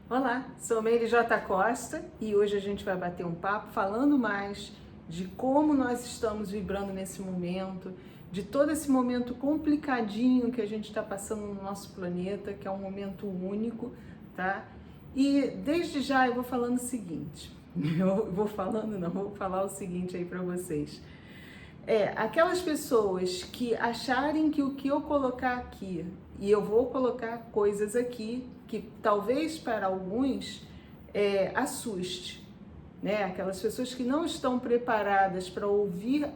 Olá, sou Meire J. Costa e hoje a gente vai bater um papo falando mais de como nós estamos vibrando nesse momento, de todo esse momento complicadinho que a gente está passando no nosso planeta, que é um momento único, tá? E desde já eu vou falando o seguinte, vou falar o seguinte aí para vocês. Aquelas pessoas que acharem que o que eu colocar aqui, e eu vou colocar coisas aqui que talvez para alguns assuste, né? Aquelas pessoas que não estão preparadas para ouvir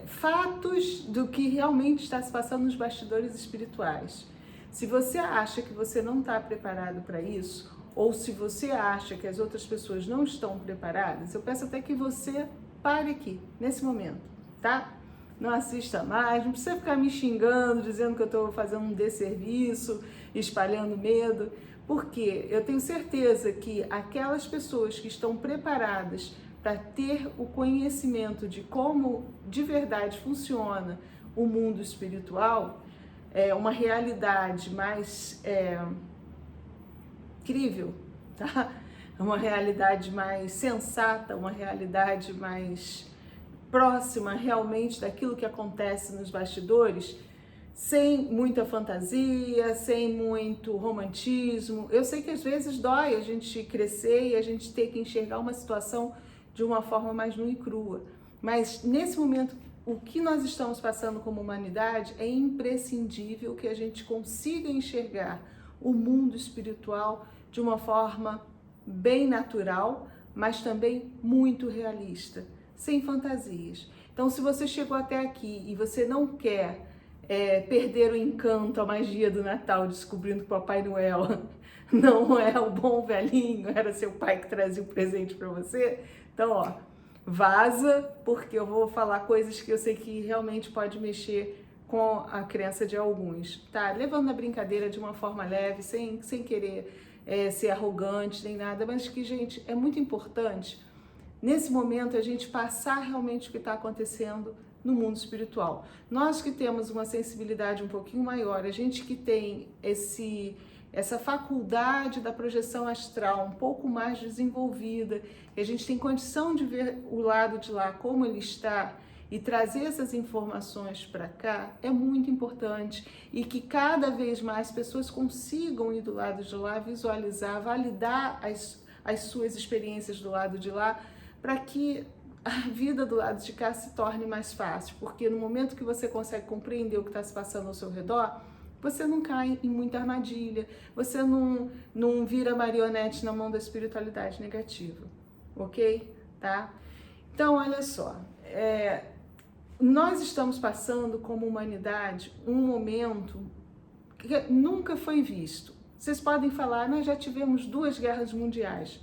fatos do que realmente está se passando nos bastidores espirituais. Se você acha que você não está preparado para isso, ou se você acha que as outras pessoas não estão preparadas, eu peço até que você pare aqui, nesse momento, tá? Não assista mais, não precisa ficar me xingando, dizendo que eu estou fazendo um desserviço, espalhando medo, porque eu tenho certeza que aquelas pessoas que estão preparadas para ter o conhecimento de como de verdade funciona o mundo espiritual, é uma realidade mais crível, tá? Uma realidade mais sensata, uma realidade mais próxima realmente daquilo que acontece nos bastidores, sem muita fantasia, sem muito romantismo. Eu sei que às vezes dói a gente crescer e a gente ter que enxergar uma situação de uma forma mais nua e crua, mas nesse momento o que nós estamos passando como humanidade é imprescindível que a gente consiga enxergar o mundo espiritual de uma forma bem natural, mas também muito realista, sem fantasias. Então, se você chegou até aqui e você não quer perder o encanto, a magia do Natal, descobrindo que o Papai Noel não é o bom velhinho, era seu pai que trazia o presente para você, então, ó, vaza, porque eu vou falar coisas que eu sei que realmente pode mexer com a crença de alguns, tá? Levando a brincadeira de uma forma leve, sem querer ser arrogante nem nada, mas que, gente, é muito importante nesse momento a gente passar realmente o que está acontecendo no mundo espiritual. Nós que temos uma sensibilidade um pouquinho maior, a gente que tem essa faculdade da projeção astral um pouco mais desenvolvida, que a gente tem condição de ver o lado de lá como ele está e trazer essas informações para cá é muito importante, e que cada vez mais pessoas consigam ir do lado de lá, visualizar, validar as suas experiências do lado de lá, para que a vida do lado de cá se torne mais fácil, porque no momento que você consegue compreender o que está se passando ao seu redor, você não cai em muita armadilha, você não vira marionete na mão da espiritualidade negativa, ok? Tá? Então, olha só, nós estamos passando como humanidade um momento que nunca foi visto. Vocês podem falar, nós já tivemos 2 guerras mundiais.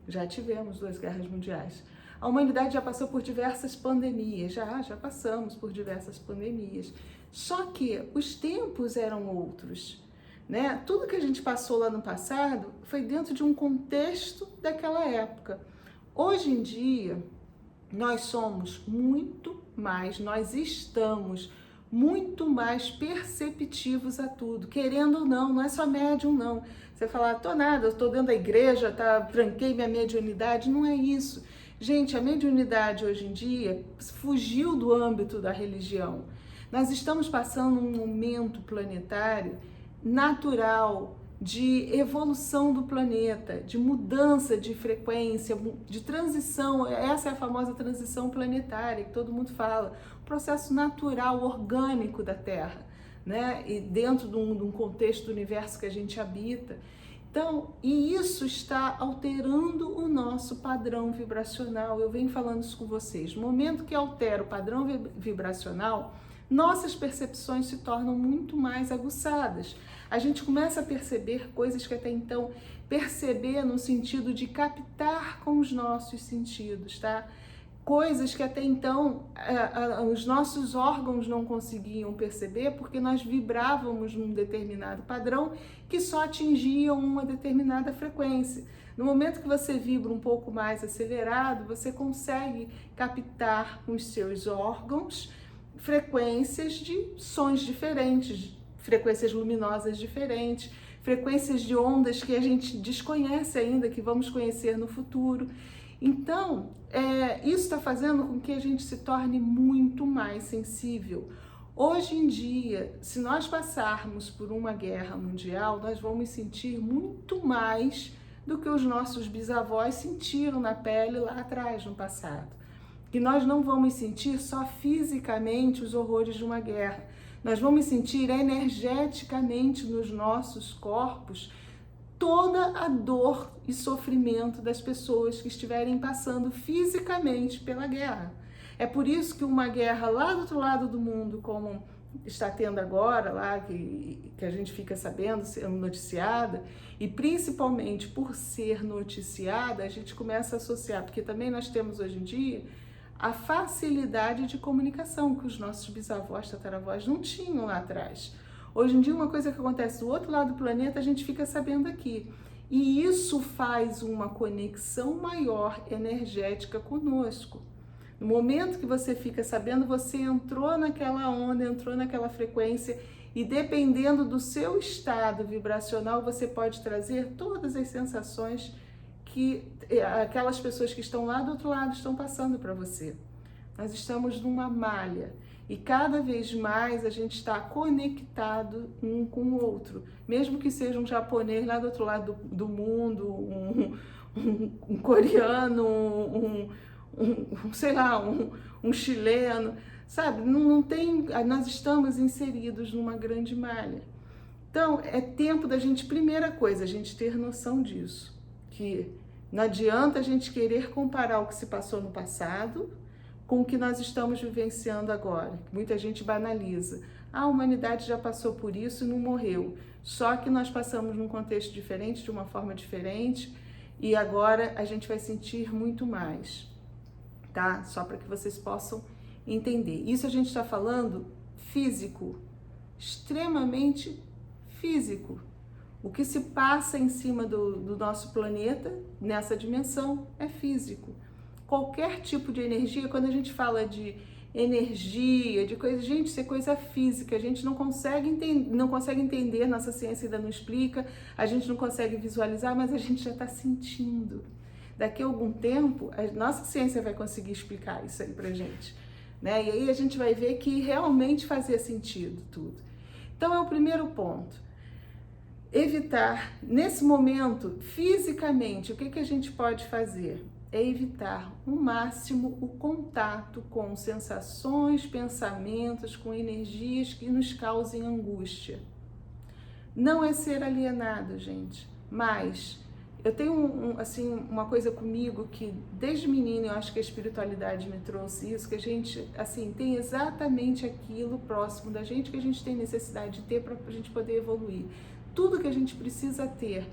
Já tivemos 2 guerras mundiais. A humanidade já passou por diversas pandemias, já passamos por diversas pandemias. Só que os tempos eram outros, né? Tudo que a gente passou lá no passado foi dentro de um contexto daquela época. Hoje em dia, nós estamos muito mais perceptivos a tudo, querendo ou não é só médium não. Você fala, tô nada, eu tô dentro da igreja, tranquei minha mediunidade, não é isso. Gente, a mediunidade hoje em dia fugiu do âmbito da religião. Nós estamos passando um momento planetário natural, de evolução do planeta, de mudança de frequência, de transição. Essa é a famosa transição planetária que todo mundo fala, o processo natural, orgânico da Terra, né? E dentro de um contexto do universo que a gente habita. Então, e isso está alterando o nosso padrão vibracional. Eu venho falando isso com vocês. No momento que altera o padrão vibracional, nossas percepções se tornam muito mais aguçadas. A gente começa a perceber coisas que até então perceber no sentido de captar com os nossos sentidos, tá? Coisas que até então os nossos órgãos não conseguiam perceber porque nós vibrávamos num determinado padrão que só atingia uma determinada frequência. No momento que você vibra um pouco mais acelerado, você consegue captar com os seus órgãos frequências de sons diferentes, frequências luminosas diferentes, frequências de ondas que a gente desconhece ainda, que vamos conhecer no futuro. Então, isso está fazendo com que a gente se torne muito mais sensível. Hoje em dia, se nós passarmos por uma guerra mundial, nós vamos sentir muito mais do que os nossos bisavós sentiram na pele lá atrás, no passado. E nós não vamos sentir só fisicamente os horrores de uma guerra, nós vamos sentir energeticamente nos nossos corpos toda a dor e sofrimento das pessoas que estiverem passando fisicamente pela guerra. É por isso que uma guerra lá do outro lado do mundo, como está tendo agora, lá que a gente fica sabendo, sendo noticiada, e principalmente por ser noticiada, a gente começa a associar, porque também nós temos hoje em dia a facilidade de comunicação que os nossos bisavós, tataravós não tinham lá atrás. Hoje em dia, uma coisa que acontece do outro lado do planeta, a gente fica sabendo aqui. E isso faz uma conexão maior energética conosco. No momento que você fica sabendo, você entrou naquela onda, entrou naquela frequência, e dependendo do seu estado vibracional, você pode trazer todas as sensações que aquelas pessoas que estão lá do outro lado estão passando para você. Nós estamos numa malha. E cada vez mais a gente está conectado um com o outro. Mesmo que seja um japonês lá do outro lado do mundo, um coreano, sei lá, um chileno, sabe? Não tem, nós estamos inseridos numa grande malha. Então, é tempo da gente, primeira coisa, a gente ter noção disso. Que não adianta a gente querer comparar o que se passou no passado com o que nós estamos vivenciando agora. Muita gente banaliza. A humanidade já passou por isso e não morreu. Só que nós passamos num contexto diferente, de uma forma diferente, e agora a gente vai sentir muito mais, tá? Só para que vocês possam entender. Isso a gente está falando físico, extremamente físico. O que se passa em cima do nosso planeta, nessa dimensão, é físico. Qualquer tipo de energia, quando a gente fala de energia, de coisa, gente, isso é coisa física, a gente não consegue entender, nossa ciência ainda não explica, a gente não consegue visualizar, mas a gente já está sentindo. Daqui a algum tempo, a nossa ciência vai conseguir explicar isso aí pra gente, né? E aí a gente vai ver que realmente fazia sentido tudo. Então é o primeiro ponto. Evitar, nesse momento, fisicamente, o que a gente pode fazer? É evitar o máximo o contato com sensações, pensamentos, com energias que nos causem angústia. Não é ser alienado, gente, mas eu tenho uma coisa comigo que desde menina eu acho que a espiritualidade me trouxe isso, que a gente tem exatamente aquilo próximo da gente que a gente tem necessidade de ter para a gente poder evoluir. Tudo que a gente precisa ter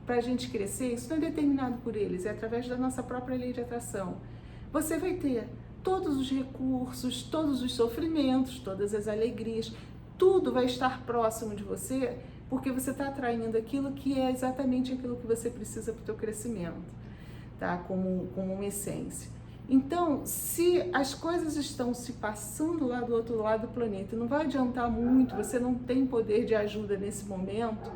para a gente crescer, isso não é determinado por eles, é através da nossa própria lei de atração. Você vai ter todos os recursos, todos os sofrimentos, todas as alegrias, tudo vai estar próximo de você, porque você está atraindo aquilo que é exatamente aquilo que você precisa para o teu crescimento, tá? Como uma essência. Então, se as coisas estão se passando lá do outro lado do planeta, não vai adiantar muito, você não tem poder de ajuda nesse momento,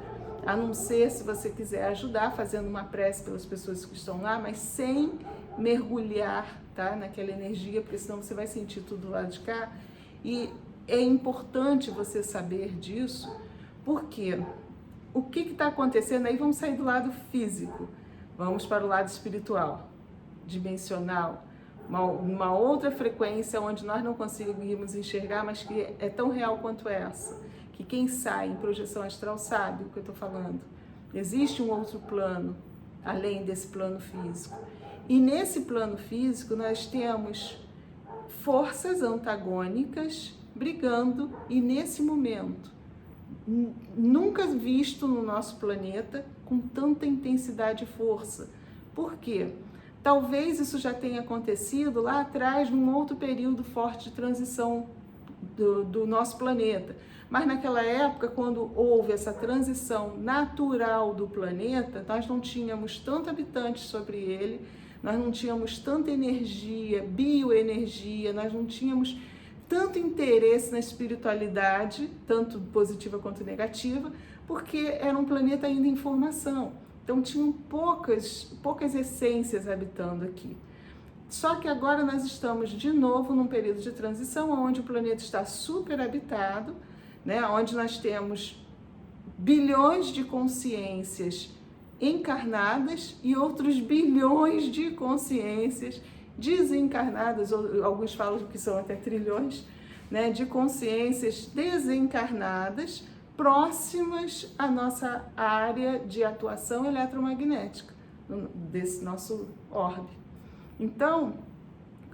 a não ser se você quiser ajudar fazendo uma prece pelas pessoas que estão lá, mas sem mergulhar, tá, naquela energia, porque senão você vai sentir tudo lá de cá. E é importante você saber disso, porque o que está acontecendo aí? Vamos sair do lado físico, vamos para o lado espiritual, dimensional, uma outra frequência onde nós não conseguimos enxergar, mas que é tão real quanto essa. Que quem sai em projeção astral sabe o que eu estou falando. Existe um outro plano, além desse plano físico. E nesse plano físico nós temos forças antagônicas brigando, e nesse momento, nunca visto no nosso planeta com tanta intensidade e força. Por quê? Talvez isso já tenha acontecido lá atrás, num outro período forte de transição do nosso planeta. Mas naquela época, quando houve essa transição natural do planeta, nós não tínhamos tantos habitantes sobre ele, nós não tínhamos tanta energia, bioenergia, nós não tínhamos tanto interesse na espiritualidade, tanto positiva quanto negativa, porque era um planeta ainda em formação. Então tinham poucas essências habitando aqui. Só que agora nós estamos de novo num período de transição, onde o planeta está super habitado, né? Onde nós temos bilhões de consciências encarnadas e outros bilhões de consciências desencarnadas, ou alguns falam que são até trilhões, né, de consciências desencarnadas próximas à nossa área de atuação eletromagnética, desse nosso orbe. Então,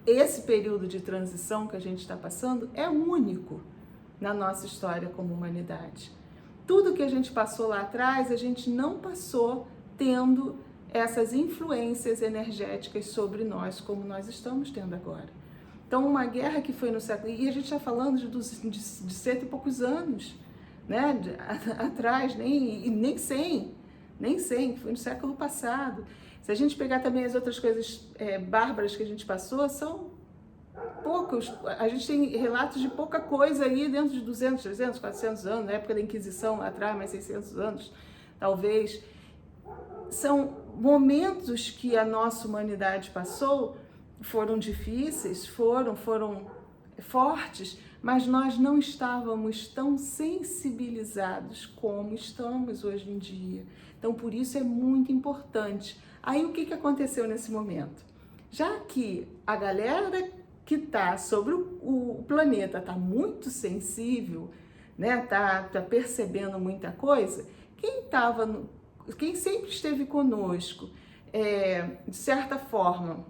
esse período de transição que a gente está passando é único na nossa história como humanidade. Tudo que a gente passou lá atrás, a gente não passou tendo essas influências energéticas sobre nós, como nós estamos tendo agora. Então, uma guerra que foi no século... E a gente está falando de cento e poucos anos, né? Atrás, nem 100, que foi no século passado. Se a gente pegar também as outras coisas bárbaras que a gente passou, são poucos. A gente tem relatos de pouca coisa aí dentro de 200, 300, 400 anos, na época da Inquisição lá atrás, mais 600 anos, talvez. São momentos que a nossa humanidade passou, foram difíceis, foram fortes, mas nós não estávamos tão sensibilizados como estamos hoje em dia. Então, por isso é muito importante. Aí, o que aconteceu nesse momento? Já que a galera que está sobre o planeta está muito sensível, né? Tá percebendo muita coisa, quem sempre esteve conosco, de certa forma,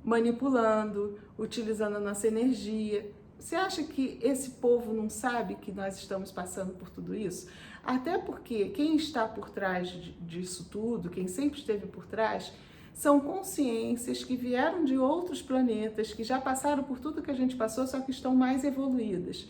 manipulando, utilizando a nossa energia. Você acha que esse povo não sabe que nós estamos passando por tudo isso? Até porque quem está por trás disso tudo, quem sempre esteve por trás, são consciências que vieram de outros planetas, que já passaram por tudo que a gente passou, só que estão mais evoluídas.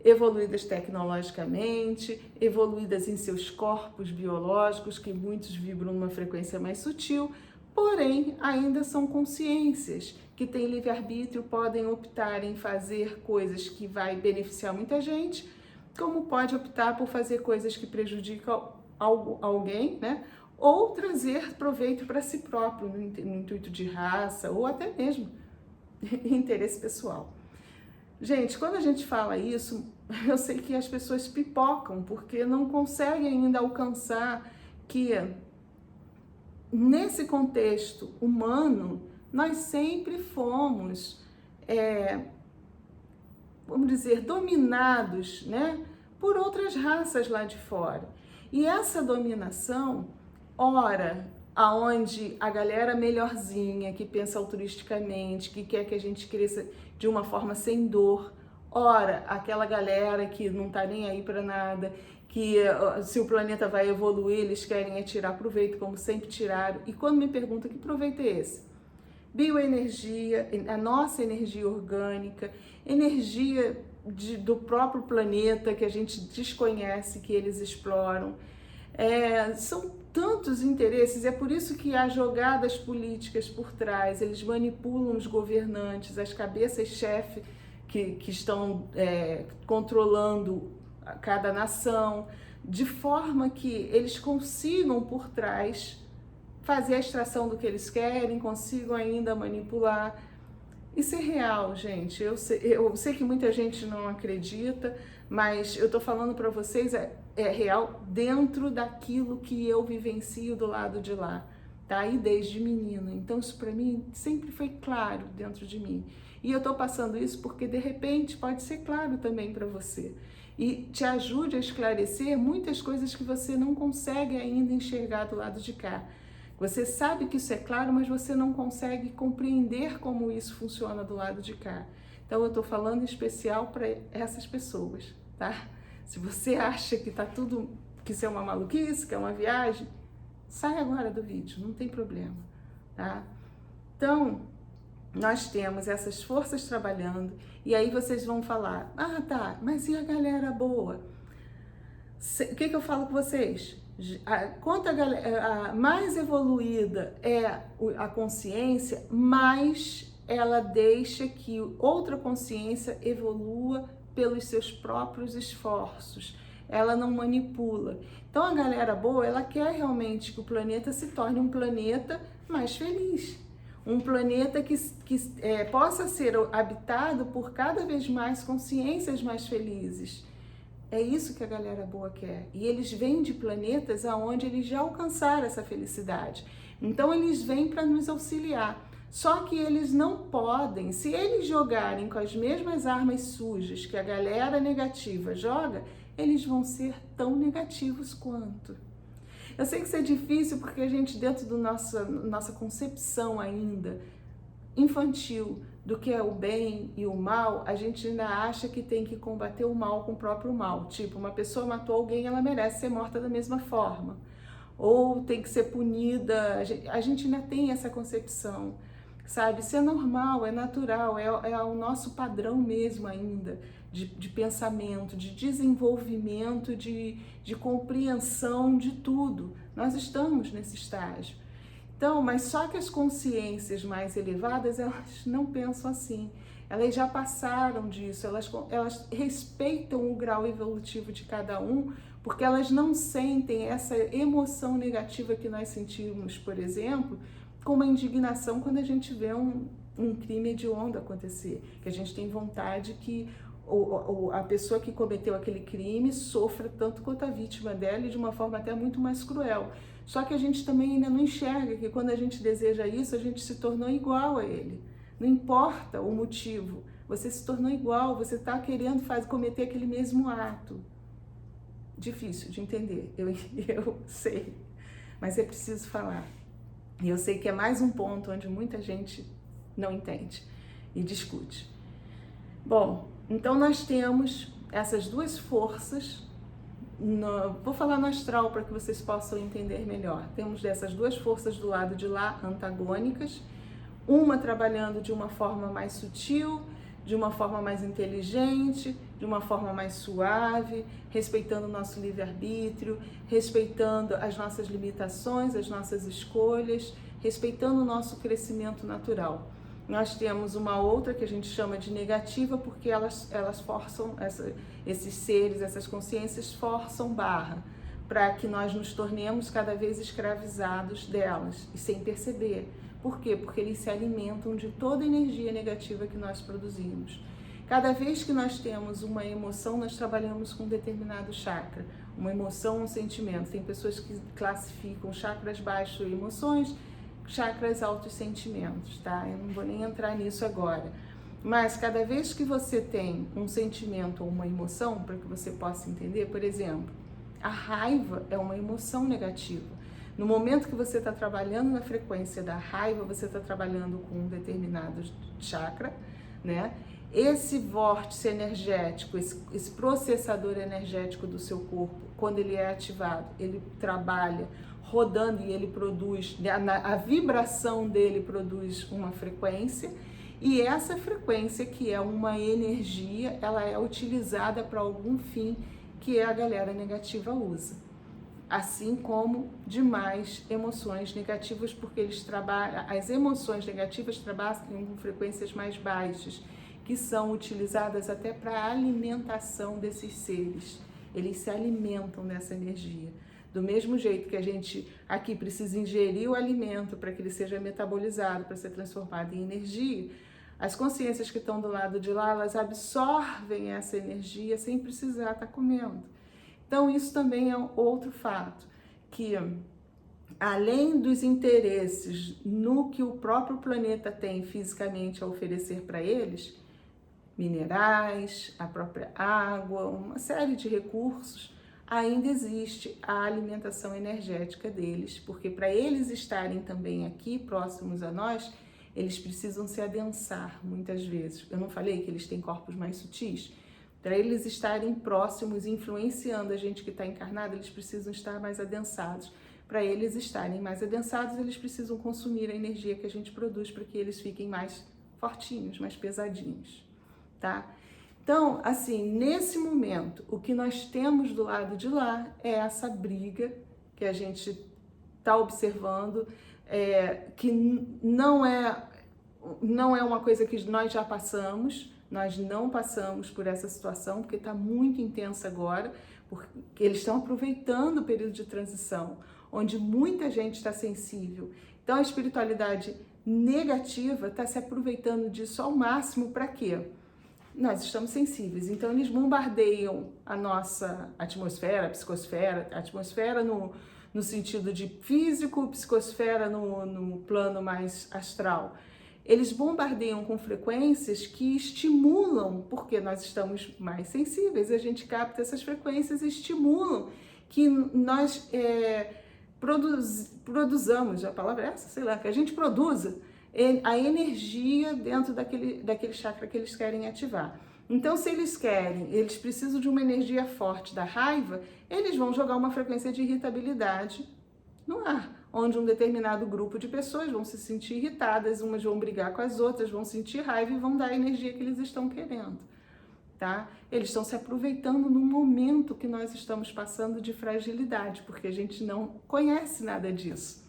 Evoluídas tecnologicamente, evoluídas em seus corpos biológicos, que muitos vibram numa frequência mais sutil, porém ainda são consciências que têm livre-arbítrio, podem optar em fazer coisas que vai beneficiar muita gente, como pode optar por fazer coisas que prejudicam alguém, né? Ou trazer proveito para si próprio, no intuito de raça, ou até mesmo interesse pessoal. Gente, quando a gente fala isso, eu sei que as pessoas pipocam, porque não conseguem ainda alcançar que, nesse contexto humano, nós sempre fomos, vamos dizer, dominados, né, por outras raças lá de fora. E essa dominação, ora, aonde a galera melhorzinha, que pensa altruisticamente, que quer que a gente cresça de uma forma sem dor, ora, aquela galera que não tá nem aí para nada, que se o planeta vai evoluir, eles querem tirar proveito, como sempre tiraram. E quando me perguntam que proveito é esse? Bioenergia, a nossa energia orgânica, energia do próprio planeta que a gente desconhece, que eles exploram. São tantos interesses, é por isso que há jogadas políticas por trás, eles manipulam os governantes, as cabeças-chefe que estão controlando cada nação, de forma que eles consigam por trás fazer a extração do que eles querem, consigam ainda manipular. Isso é real, gente. Eu sei que muita gente não acredita, mas eu tô falando para vocês, é real dentro daquilo que eu vivencio do lado de lá, tá? E desde menina. Então isso para mim sempre foi claro dentro de mim. E eu tô passando isso porque de repente pode ser claro também para você. E te ajude a esclarecer muitas coisas que você não consegue ainda enxergar do lado de cá. Você sabe que isso é claro, mas você não consegue compreender como isso funciona do lado de cá. Então eu tô falando em especial para essas pessoas, tá? Se você acha que tá tudo, que isso é uma maluquice, que é uma viagem, sai agora do vídeo, não tem problema, tá? Então, nós temos essas forças trabalhando, e aí vocês vão falar, tá, mas e a galera boa? O que eu falo com vocês? Quanto a mais evoluída é a consciência, mais ela deixa que outra consciência evolua pelos seus próprios esforços. ela não manipula. Então a galera boa, ela quer realmente que o planeta se torne um planeta mais feliz. Um planeta que possa ser habitado por cada vez mais consciências mais felizes. É isso que a galera boa quer. E eles vêm de planetas aonde eles já alcançaram essa felicidade. Então eles vêm para nos auxiliar. Só que eles não podem, se eles jogarem com as mesmas armas sujas que a galera negativa joga, eles vão ser tão negativos quanto. Eu sei que isso é difícil porque a gente, dentro da nossa concepção ainda infantil do que é o bem e o mal, a gente ainda acha que tem que combater o mal com o próprio mal. Tipo, uma pessoa matou alguém, ela merece ser morta da mesma forma. Ou tem que ser punida. A gente ainda tem essa concepção, sabe? Isso é normal, é natural, é o nosso padrão mesmo ainda de pensamento, de desenvolvimento, de compreensão de tudo. Nós estamos nesse estágio. Então, mas só que as consciências mais elevadas, elas não pensam assim. Elas já passaram disso, elas respeitam o grau evolutivo de cada um, porque elas não sentem essa emoção negativa que nós sentimos, por exemplo, como a indignação quando a gente vê um crime hediondo acontecer, que a gente tem vontade que a pessoa que cometeu aquele crime sofra tanto quanto a vítima dela e de uma forma até muito mais cruel. Só que a gente também ainda não enxerga que quando a gente deseja isso, a gente se tornou igual a ele. Não importa o motivo, você se tornou igual, você está querendo cometer aquele mesmo ato. Difícil de entender, eu sei, mas é preciso falar. E eu sei que é mais um ponto onde muita gente não entende e discute. Bom, então nós temos essas duas forças, vou falar no astral para que vocês possam entender melhor. Temos dessas duas forças do lado de lá, antagônicas, uma trabalhando de uma forma mais sutil, de uma forma mais inteligente, de uma forma mais suave, respeitando o nosso livre-arbítrio, respeitando as nossas limitações, as nossas escolhas, respeitando o nosso crescimento natural. Nós temos uma outra que a gente chama de negativa porque elas forçam, esses seres, essas consciências forçam barra para que nós nos tornemos cada vez escravizados delas e sem perceber. Por quê? Porque eles se alimentam de toda a energia negativa que nós produzimos. Cada vez que nós temos uma emoção, nós trabalhamos com um determinado chakra. Uma emoção, um sentimento. Tem pessoas que classificam chakras baixos em emoções, chakras altos sentimentos, tá? Eu não vou nem entrar nisso agora. Mas cada vez que você tem um sentimento ou uma emoção, para que você possa entender, por exemplo, a raiva é uma emoção negativa. No momento que você está trabalhando na frequência da raiva, você está trabalhando com um determinado chakra, né? Esse vórtice energético, esse processador energético do seu corpo, quando ele é ativado, ele trabalha rodando e ele produz, a vibração dele produz uma frequência, e essa frequência, que é uma energia, ela é utilizada para algum fim que a galera negativa usa. Assim como demais emoções negativas, porque eles trabalham, as emoções negativas trabalham com frequências mais baixas, que são utilizadas até para a alimentação desses seres. Eles se alimentam dessa energia. Do mesmo jeito que a gente aqui precisa ingerir o alimento para que ele seja metabolizado, para ser transformado em energia, as consciências que estão do lado de lá, elas absorvem essa energia sem precisar estar comendo. Então isso também é outro fato, que além dos interesses no que o próprio planeta tem fisicamente a oferecer para eles, minerais, a própria água, uma série de recursos, ainda existe a alimentação energética deles, porque para eles estarem também aqui próximos a nós, eles precisam se adensar muitas vezes. Eu não falei que eles têm corpos mais sutis? Para eles estarem próximos, influenciando a gente que está encarnado, eles precisam estar mais adensados. Para eles estarem mais adensados, eles precisam consumir a energia que a gente produz para que eles fiquem mais fortinhos, mais pesadinhos, tá? Então, assim, nesse momento, o que nós temos do lado de lá é essa briga que a gente está observando, que não é uma coisa que nós já passamos. Nós não passamos por essa situação, porque está muito intensa agora, porque eles estão aproveitando o período de transição, onde muita gente está sensível. Então a espiritualidade negativa está se aproveitando disso ao máximo. Para quê? Nós estamos sensíveis, então eles bombardeiam a nossa atmosfera, a psicosfera, a atmosfera no sentido de físico, psicosfera no plano mais astral. Eles bombardeiam com frequências que estimulam, porque nós estamos mais sensíveis, a gente capta essas frequências e estimulam que nós produzamos, a palavra é essa? Sei lá, que a gente produza a energia dentro daquele chakra que eles querem ativar. Então, se eles precisam de uma energia forte da raiva, eles vão jogar uma frequência de irritabilidade no ar, onde um determinado grupo de pessoas vão se sentir irritadas, umas vão brigar com as outras, vão sentir raiva e vão dar a energia que eles estão querendo, tá? Eles estão se aproveitando num momento que nós estamos passando de fragilidade, porque a gente não conhece nada disso.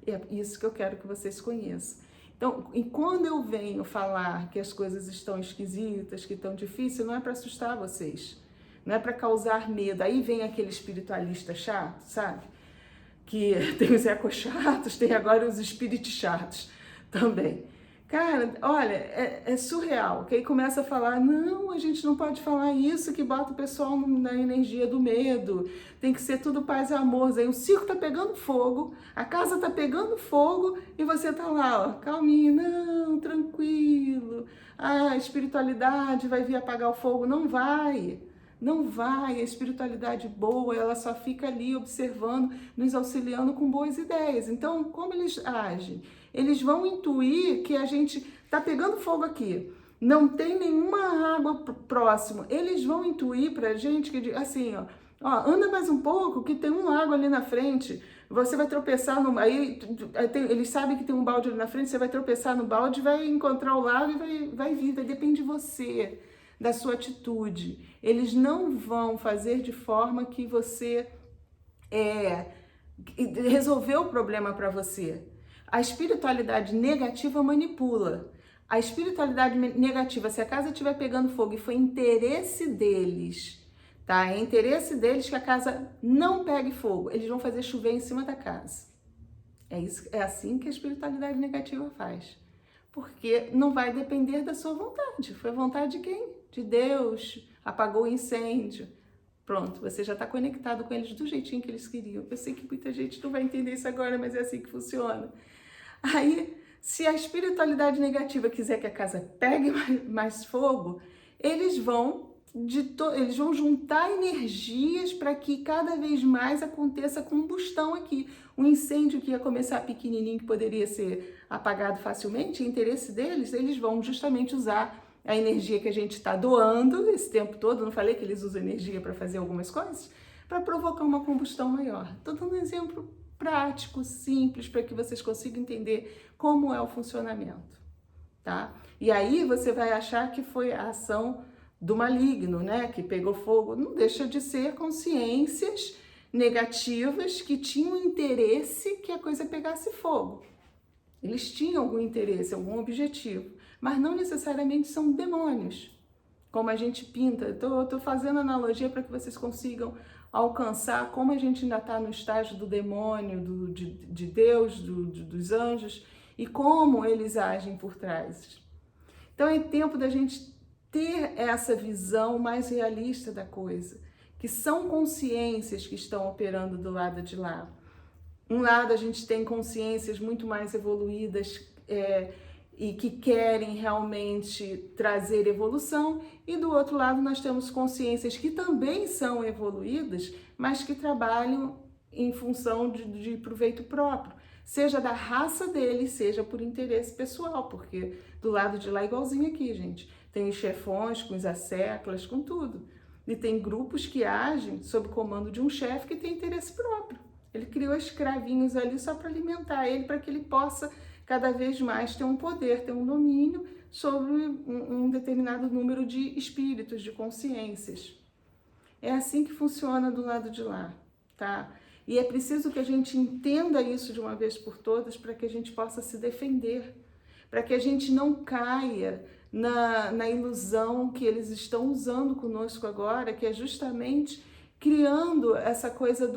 E é isso que eu quero que vocês conheçam. Então, e quando eu venho falar que as coisas estão esquisitas, que estão difíceis, não é para assustar vocês, não é para causar medo. Aí vem aquele espiritualista chato, sabe? Que tem os eco-chatos, tem agora os espíritos chatos também. Cara, olha, é surreal, que aí começa a falar, não, a gente não pode falar isso, que bota o pessoal na energia do medo, tem que ser tudo paz e amor. Aí o circo tá pegando fogo, a casa tá pegando fogo e você tá lá, ó, calminho, não, tranquilo, a espiritualidade vai vir apagar o fogo. Não vai. Não vai, a espiritualidade boa, ela só fica ali observando, nos auxiliando com boas ideias. Então, como eles agem? Eles vão intuir que a gente tá pegando fogo aqui, não tem nenhuma água próximo. Eles vão intuir pra gente que, assim, ó, anda mais um pouco que tem um lago ali na frente, você vai tropeçar no... Aí eles sabem que tem um balde ali na frente, você vai tropeçar no balde, vai encontrar o lago e vai vir, depende de você, da sua atitude. Eles não vão fazer de forma que você resolveu o problema para você. A espiritualidade negativa manipula. A espiritualidade negativa, se a casa estiver pegando fogo e foi interesse deles, tá? É interesse deles que a casa não pegue fogo. Eles vão fazer chover em cima da casa. É assim que a espiritualidade negativa faz. Porque não vai depender da sua vontade. Foi a vontade de quem? De Deus. Apagou o incêndio. Pronto, você já está conectado com eles do jeitinho que eles queriam. Eu sei que muita gente não vai entender isso agora, mas é assim que funciona. Aí, se a espiritualidade negativa quiser que a casa pegue mais fogo, eles vão juntar energias para que cada vez mais aconteça combustão aqui. Um incêndio que ia começar pequenininho, que poderia ser apagado facilmente, o interesse deles, eles vão justamente usar a energia que a gente está doando esse tempo todo. Não falei que eles usam energia para fazer algumas coisas? Para provocar uma combustão maior. Estou dando um exemplo prático, simples, para que vocês consigam entender como é o funcionamento, tá? E aí você vai achar que foi a ação do maligno, né, que pegou fogo. Não deixa de ser consciências negativas que tinham interesse que a coisa pegasse fogo. Eles tinham algum interesse, algum objetivo, mas não necessariamente são demônios, como a gente pinta. Eu tô fazendo analogia para que vocês consigam alcançar como a gente ainda está no estágio do demônio, de Deus, dos anjos, e como eles agem por trás. Então é tempo da gente ter essa visão mais realista da coisa, que são consciências que estão operando do lado de lá. Um lado a gente tem consciências muito mais evoluídas e que querem realmente trazer evolução, e do outro lado nós temos consciências que também são evoluídas, mas que trabalham em função de proveito próprio, seja da raça deles, seja por interesse pessoal, porque do lado de lá é igualzinho aqui, gente. Tem os chefões com os asseclas, com tudo. E tem grupos que agem sob comando de um chefe que tem interesse próprio. Ele criou escravinhos ali só para alimentar ele, para que ele possa cada vez mais ter um poder, ter um domínio sobre um determinado número de espíritos, de consciências. É assim que funciona do lado de lá, tá? E é preciso que a gente entenda isso de uma vez por todas para que a gente possa se defender, para que a gente não caia na ilusão que eles estão usando conosco agora, que é justamente criando essa coisa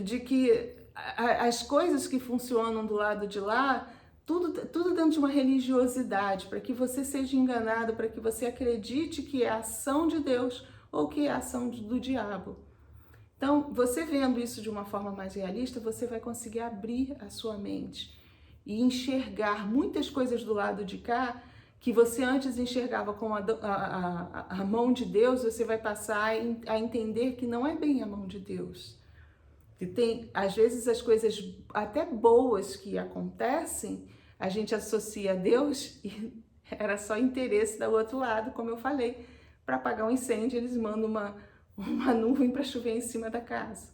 de que as coisas que funcionam do lado de lá, tudo dentro de uma religiosidade, para que você seja enganado, para que você acredite que é a ação de Deus ou que é a ação do diabo. Então, você vendo isso de uma forma mais realista, você vai conseguir abrir a sua mente e enxergar muitas coisas do lado de cá que você antes enxergava como a mão de Deus, você vai passar a entender que não é bem a mão de Deus. Que tem, às vezes, as coisas até boas que acontecem, a gente associa a Deus e era só interesse do outro lado, como eu falei. Para apagar um incêndio, eles mandam uma nuvem para chover em cima da casa.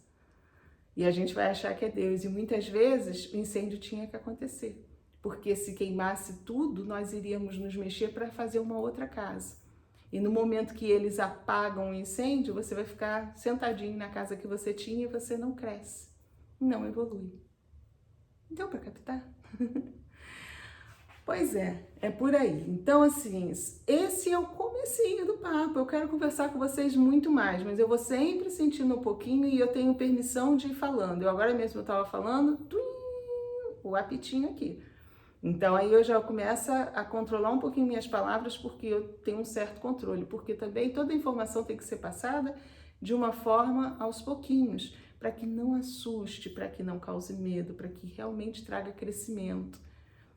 E a gente vai achar que é Deus. E muitas vezes o incêndio tinha que acontecer. Porque se queimasse tudo, nós iríamos nos mexer para fazer uma outra casa. E no momento que eles apagam o incêndio, você vai ficar sentadinho na casa que você tinha e você não cresce, não evolui. Deu para captar? Pois é por aí. Então, assim, esse é o comecinho do papo. Eu quero conversar com vocês muito mais, mas eu vou sempre sentindo um pouquinho e eu tenho permissão de ir falando. Eu agora mesmo estava falando, o apitinho aqui. Então aí eu já começo a controlar um pouquinho minhas palavras, porque eu tenho um certo controle, porque também toda a informação tem que ser passada de uma forma aos pouquinhos, para que não assuste, para que não cause medo, para que realmente traga crescimento.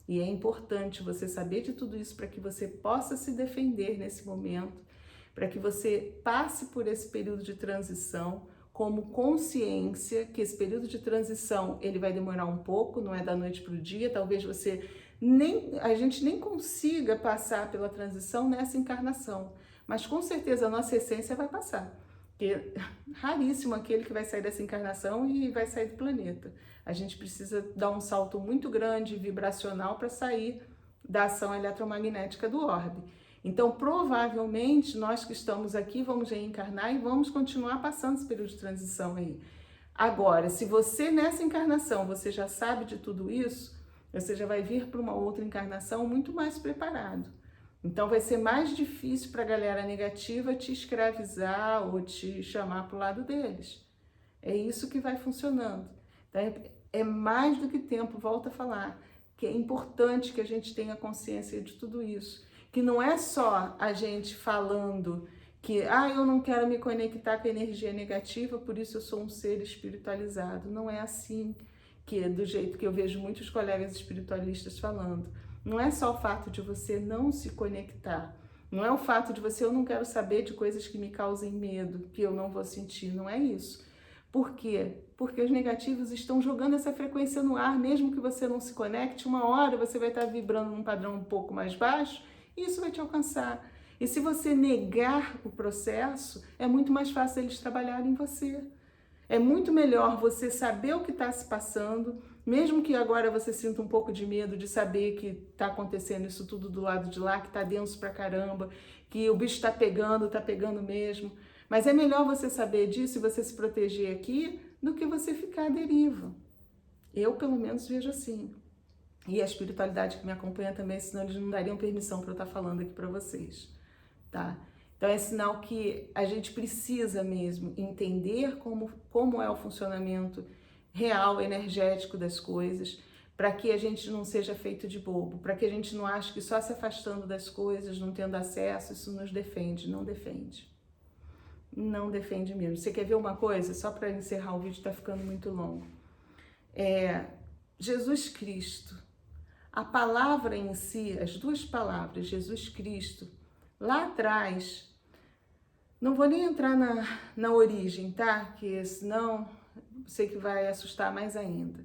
E é importante você saber de tudo isso para que você possa se defender nesse momento, para que você passe por esse período de transição como consciência que esse período de transição ele vai demorar um pouco, não é da noite para o dia, talvez a gente nem consiga passar pela transição nessa encarnação, mas com certeza a nossa essência vai passar, porque é raríssimo aquele que vai sair dessa encarnação e vai sair do planeta. A gente precisa dar um salto muito grande, vibracional, para sair da ação eletromagnética do orbe. Então, provavelmente, nós que estamos aqui vamos reencarnar e vamos continuar passando esse período de transição aí. Agora, se você nessa encarnação, você já sabe de tudo isso, você já vai vir para uma outra encarnação muito mais preparado. Então, vai ser mais difícil para a galera negativa te escravizar ou te chamar para o lado deles. É isso que vai funcionando. Então, é mais do que tempo, volto a falar, que é importante que a gente tenha consciência de tudo isso. Que não é só a gente falando que eu não quero me conectar com a energia negativa, por isso eu sou um ser espiritualizado. Não é assim, que é do jeito que eu vejo muitos colegas espiritualistas falando. Não é só o fato de você não se conectar, não é o fato de você, eu não quero saber de coisas que me causem medo, que eu não vou sentir, não é isso. Por quê? Porque os negativos estão jogando essa frequência no ar, mesmo que você não se conecte, uma hora você vai estar vibrando num padrão um pouco mais baixo, e isso vai te alcançar. E se você negar o processo, é muito mais fácil eles trabalharem em você. É muito melhor você saber o que está se passando, mesmo que agora você sinta um pouco de medo de saber que está acontecendo isso tudo do lado de lá, que está denso pra caramba, que o bicho está pegando mesmo. Mas é melhor você saber disso e você se proteger aqui do que você ficar à deriva. Eu, pelo menos, vejo assim. E a espiritualidade que me acompanha também, senão eles não dariam permissão para eu estar falando aqui para vocês, tá? Então é sinal que a gente precisa mesmo entender como é o funcionamento real, energético das coisas, para que a gente não seja feito de bobo, para que a gente não ache que só se afastando das coisas, não tendo acesso, isso nos defende. Não defende. Não defende mesmo. Você quer ver uma coisa? Só para encerrar, o vídeo está ficando muito longo. Jesus Cristo. A palavra em si, as duas palavras, Jesus Cristo, lá atrás, não vou nem entrar na origem, tá? Que senão sei que vai assustar mais ainda.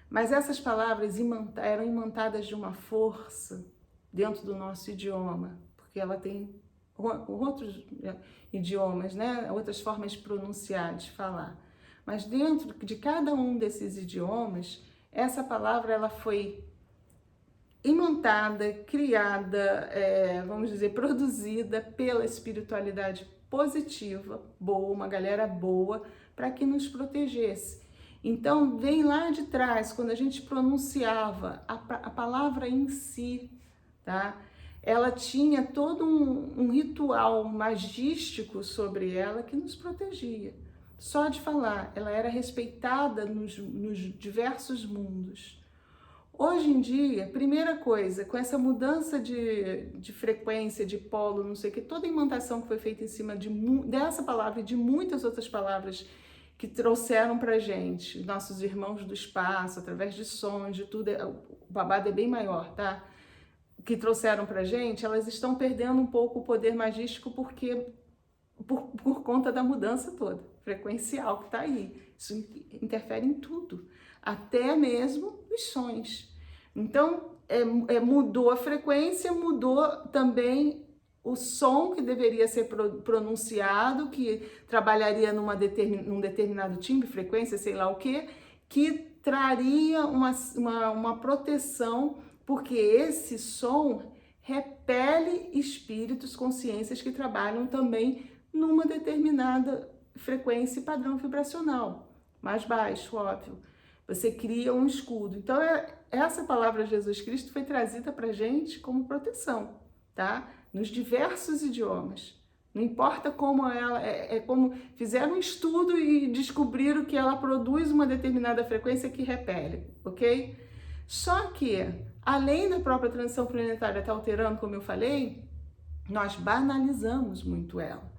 Mas essas palavras eram imantadas de uma força dentro do nosso idioma, porque ela tem outros idiomas, né? Outras formas de pronunciar, de falar. Mas dentro de cada um desses idiomas, essa palavra ela foi imantada, criada, vamos dizer, produzida pela espiritualidade positiva, boa, uma galera boa, para que nos protegesse. Então, vem lá de trás, quando a gente pronunciava a palavra em si, tá? ela tinha todo um ritual magístico sobre ela que nos protegia. Só de falar, ela era respeitada nos diversos mundos. Hoje em dia, primeira coisa, com essa mudança de frequência, de polo, não sei o que, toda a imantação que foi feita em cima dessa palavra e de muitas outras palavras que trouxeram pra gente, nossos irmãos do espaço, através de sons, de tudo, o babado é bem maior, tá? Que trouxeram pra gente, elas estão perdendo um pouco o poder magístico porque por conta da mudança toda, frequencial que tá aí. Isso interfere em tudo, até mesmo os sons. Então, mudou a frequência, mudou também o som que deveria ser pronunciado, que trabalharia num determinado timbre, frequência, sei lá o quê, que traria uma proteção, porque esse som repele espíritos, consciências que trabalham também numa determinada frequência e padrão vibracional, mais baixo, óbvio. Você cria um escudo. Então, essa palavra de Jesus Cristo foi trazida para a gente como proteção, tá? Nos diversos idiomas. Não importa como ela... É como fizeram um estudo e descobriram que ela produz uma determinada frequência que repele, ok? Só que, além da própria transição planetária estar alterando, como eu falei, nós banalizamos muito ela.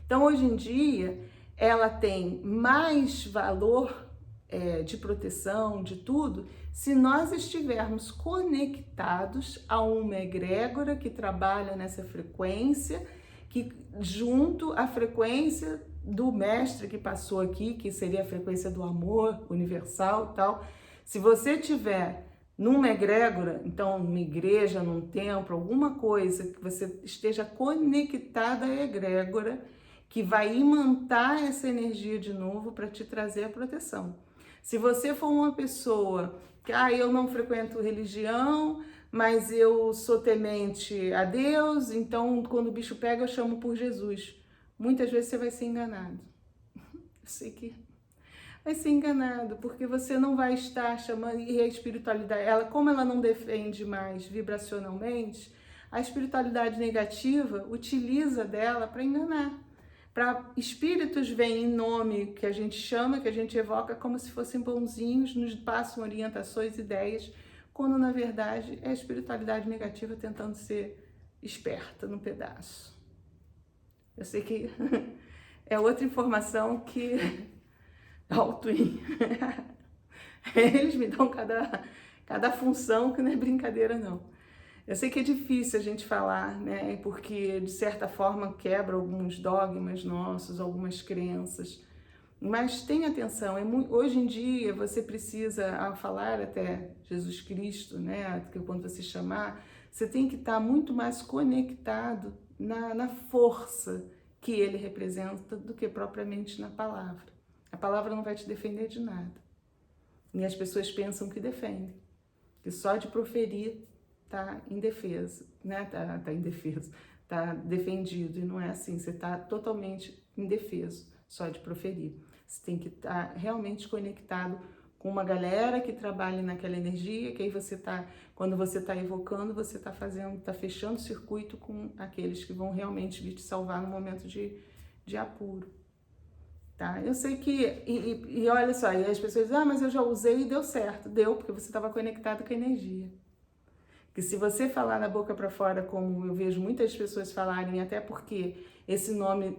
Então, hoje em dia, ela tem mais valor de proteção, de tudo, se nós estivermos conectados a uma egrégora que trabalha nessa frequência, que junto à frequência do mestre que passou aqui, que seria a frequência do amor universal e tal. Se você tiver numa egrégora, então numa igreja, num templo, alguma coisa que você esteja conectada à egrégora, que vai imantar essa energia de novo para te trazer a proteção. Se você for uma pessoa que, eu não frequento religião, mas eu sou temente a Deus, então quando o bicho pega eu chamo por Jesus. Muitas vezes você vai ser enganado. Eu sei que vai ser enganado, porque você não vai estar chamando, e a espiritualidade, como ela não defende mais vibracionalmente, a espiritualidade negativa utiliza dela para enganar. Para espíritos vêm em nome que a gente chama, que a gente evoca como se fossem bonzinhos, nos passam orientações, ideias, quando na verdade é a espiritualidade negativa tentando ser esperta no pedaço. Eu sei que é outra informação que Twin. Eles me dão cada função que não é brincadeira não. Eu sei que é difícil a gente falar, né? Porque de certa forma quebra alguns dogmas nossos, algumas crenças. Mas tenha atenção, hoje em dia você precisa, ao falar até Jesus Cristo, né? Que quando você chamar, você tem que estar muito mais conectado na força que ele representa do que propriamente na palavra. A palavra não vai te defender de nada. E as pessoas pensam que defendem, que só de proferir tá indefeso, né? Tá indefeso, tá defendido, e não é assim, você tá totalmente indefeso só de proferir. Você tem que estar realmente conectado com uma galera que trabalha naquela energia, que aí você tá, quando você tá evocando, você tá fechando circuito com aqueles que vão realmente vir te salvar no momento de apuro. Tá? Eu sei que, e olha só, e as pessoas dizem, mas eu já usei e deu certo. Deu, porque você estava conectado com a energia. Que se você falar da boca para fora, como eu vejo muitas pessoas falarem, até porque esse nome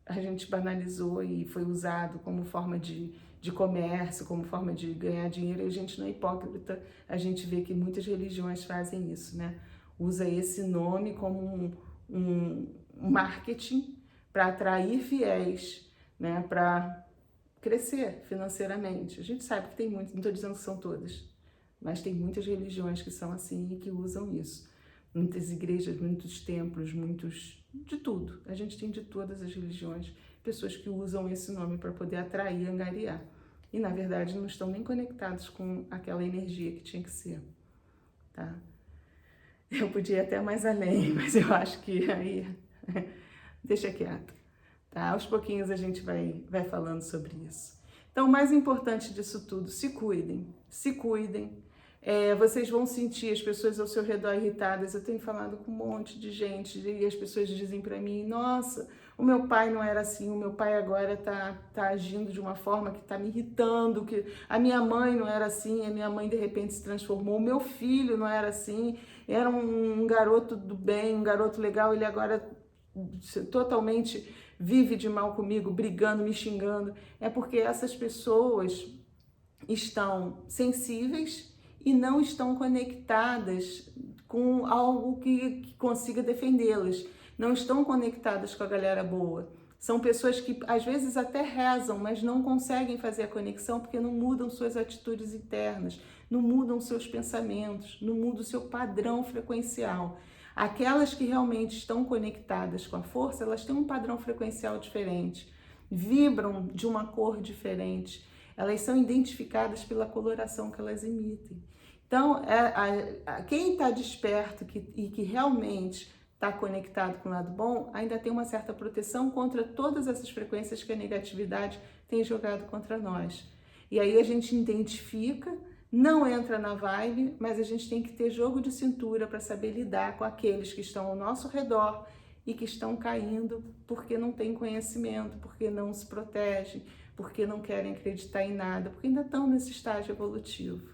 a gente banalizou e foi usado como forma de comércio, como forma de ganhar dinheiro, e a gente não é hipócrita, a gente vê que muitas religiões fazem isso, né? Usa esse nome como um marketing para atrair fiéis, né? Para crescer financeiramente. A gente sabe que tem muitos, não estou dizendo que são todas, mas tem muitas religiões que são assim e que usam isso. Muitas igrejas, muitos templos, de tudo. A gente tem de todas as religiões, pessoas que usam esse nome para poder atrair, angariar. E, na verdade, não estão nem conectados com aquela energia que tinha que ser, tá? Eu podia ir até mais além, mas eu acho que aí deixa quieto, tá? Aos pouquinhos a gente vai falando sobre isso. Então, o mais importante disso tudo, se cuidem, Vocês vão sentir as pessoas ao seu redor irritadas. Eu tenho falado com um monte de gente e as pessoas dizem para mim: nossa, o meu pai não era assim, o meu pai agora tá agindo de uma forma que tá me irritando, que a minha mãe não era assim, a minha mãe de repente se transformou, o meu filho não era assim, era um garoto do bem, um garoto legal, ele agora totalmente vive de mal comigo, brigando, me xingando. É porque essas pessoas estão sensíveis e não estão conectadas com algo que consiga defendê-las. Não estão conectadas com a galera boa. São pessoas que às vezes até rezam, mas não conseguem fazer a conexão porque não mudam suas atitudes internas, não mudam seus pensamentos, não mudam o seu padrão frequencial. Aquelas que realmente estão conectadas com a força, elas têm um padrão frequencial diferente, vibram de uma cor diferente, elas são identificadas pela coloração que elas emitem. Então, quem está desperto e que realmente está conectado com o lado bom, ainda tem uma certa proteção contra todas essas frequências que a negatividade tem jogado contra nós. E aí a gente identifica, não entra na vibe, mas a gente tem que ter jogo de cintura para saber lidar com aqueles que estão ao nosso redor e que estão caindo porque não têm conhecimento, porque não se protegem, porque não querem acreditar em nada, porque ainda estão nesse estágio evolutivo.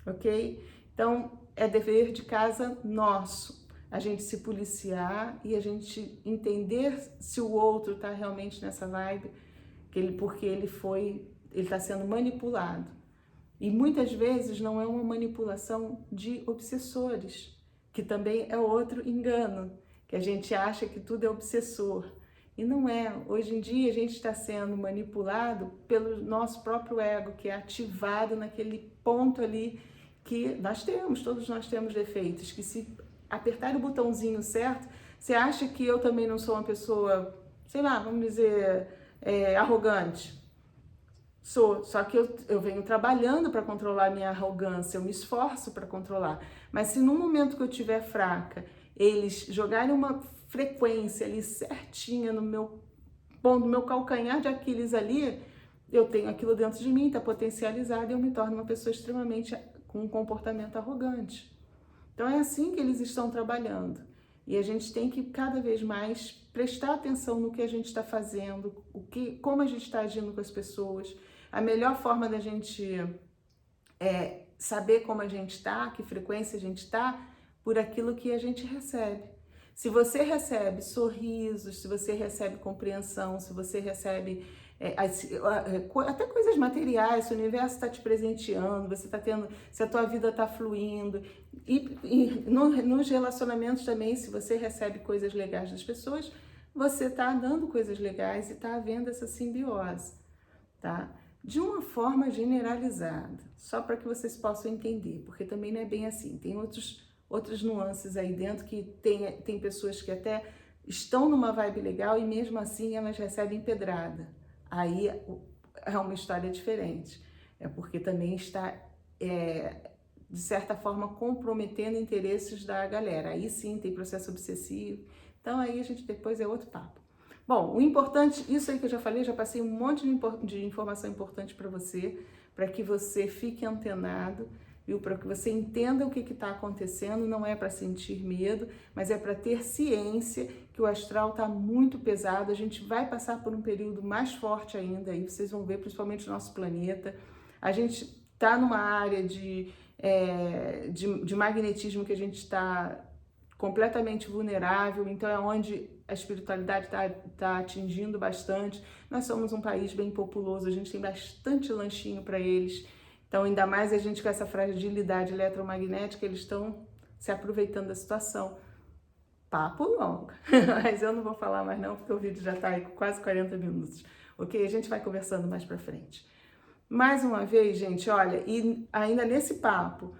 Ok? Então, é dever de casa nosso, a gente se policiar e a gente entender se o outro está realmente nessa vibe, porque ele está sendo manipulado. E muitas vezes não é uma manipulação de obsessores, que também é outro engano, que a gente acha que tudo é obsessor. E não é. Hoje em dia a gente está sendo manipulado pelo nosso próprio ego, que é ativado naquele ponto ali que todos nós temos defeitos, que se apertar o botãozinho certo, você acha que eu também não sou uma pessoa, sei lá, vamos dizer, arrogante? Sou, só que eu venho trabalhando para controlar a minha arrogância, eu me esforço para controlar. Mas se no momento que eu estiver fraca, eles jogarem uma frequência ali certinha no meu ponto, no meu calcanhar de Aquiles ali, eu tenho aquilo dentro de mim, está potencializado e eu me torno uma pessoa extremamente com um comportamento arrogante. Então é assim que eles estão trabalhando. E a gente tem que cada vez mais prestar atenção no que a gente está fazendo, como a gente está agindo com as pessoas. A melhor forma da gente saber como a gente está, que frequência a gente está, por aquilo que a gente recebe. Se você recebe sorrisos, se você recebe compreensão, se você recebe até coisas materiais, se o universo está te presenteando, você está tendo, se a tua vida está fluindo, e nos relacionamentos também, se você recebe coisas legais das pessoas, você está dando coisas legais e está havendo essa simbiose, tá? De uma forma generalizada, só para que vocês possam entender, porque também não é bem assim, tem outras nuances aí dentro que tem pessoas que até estão numa vibe legal e mesmo assim elas recebem pedrada. Aí é uma história diferente, é porque também está, de certa forma, comprometendo interesses da galera. Aí sim tem processo obsessivo, então aí a gente depois é outro papo. Bom, o importante, isso aí que eu já falei, já passei um monte de informação importante para você, para que você fique antenado, viu? Para que você entenda o que está acontecendo. Não é para sentir medo, mas é para ter ciência que o astral está muito pesado. A gente vai passar por um período mais forte ainda, aí vocês vão ver, principalmente o nosso planeta. A gente está numa área de magnetismo que a gente está completamente vulnerável, então é onde a espiritualidade está atingindo bastante. Nós somos um país bem populoso, a gente tem bastante lanchinho para eles. Então, ainda mais a gente com essa fragilidade eletromagnética, eles estão se aproveitando da situação. Papo longo, mas eu não vou falar mais não, porque o vídeo já está aí com quase 40 minutos, ok? A gente vai conversando mais para frente. Mais uma vez, gente, olha, e ainda nesse papo,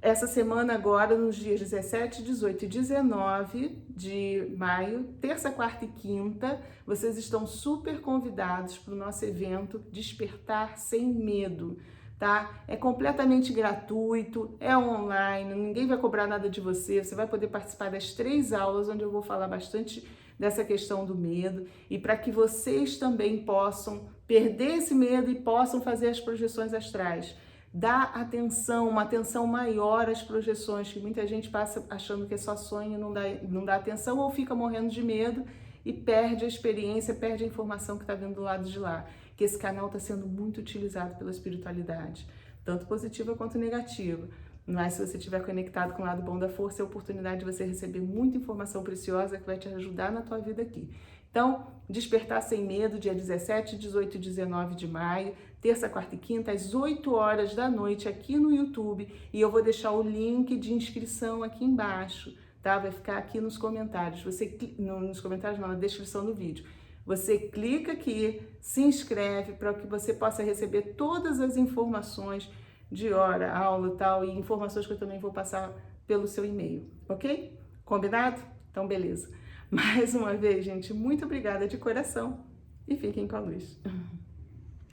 essa semana agora, nos dias 17, 18 e 19 de maio, terça, quarta e quinta, vocês estão super convidados para o nosso evento Despertar Sem Medo. Tá? É completamente gratuito, é online, ninguém vai cobrar nada de você, você vai poder participar das 3 aulas, onde eu vou falar bastante dessa questão do medo, e para que vocês também possam perder esse medo e possam fazer as projeções astrais. Dá atenção, uma atenção maior às projeções, que muita gente passa achando que é só sonho e não dá atenção, ou fica morrendo de medo e perde a experiência, perde a informação que está vindo do lado de lá. Que esse canal está sendo muito utilizado pela espiritualidade, tanto positiva quanto negativa. Mas se você estiver conectado com o lado bom da força, é a oportunidade de você receber muita informação preciosa que vai te ajudar na tua vida aqui. Então, Despertar Sem Medo, dia 17, 18 e 19 de maio, terça, quarta e quinta, às 8 horas da noite, aqui no YouTube. E eu vou deixar o link de inscrição aqui embaixo, tá? Vai ficar aqui nos comentários. Nos comentários não, na descrição do vídeo. Você clica aqui, se inscreve para que você possa receber todas as informações de hora, aula e tal, e informações que eu também vou passar pelo seu e-mail, ok? Combinado? Então, beleza. Mais uma vez, gente, muito obrigada de coração e fiquem com a luz.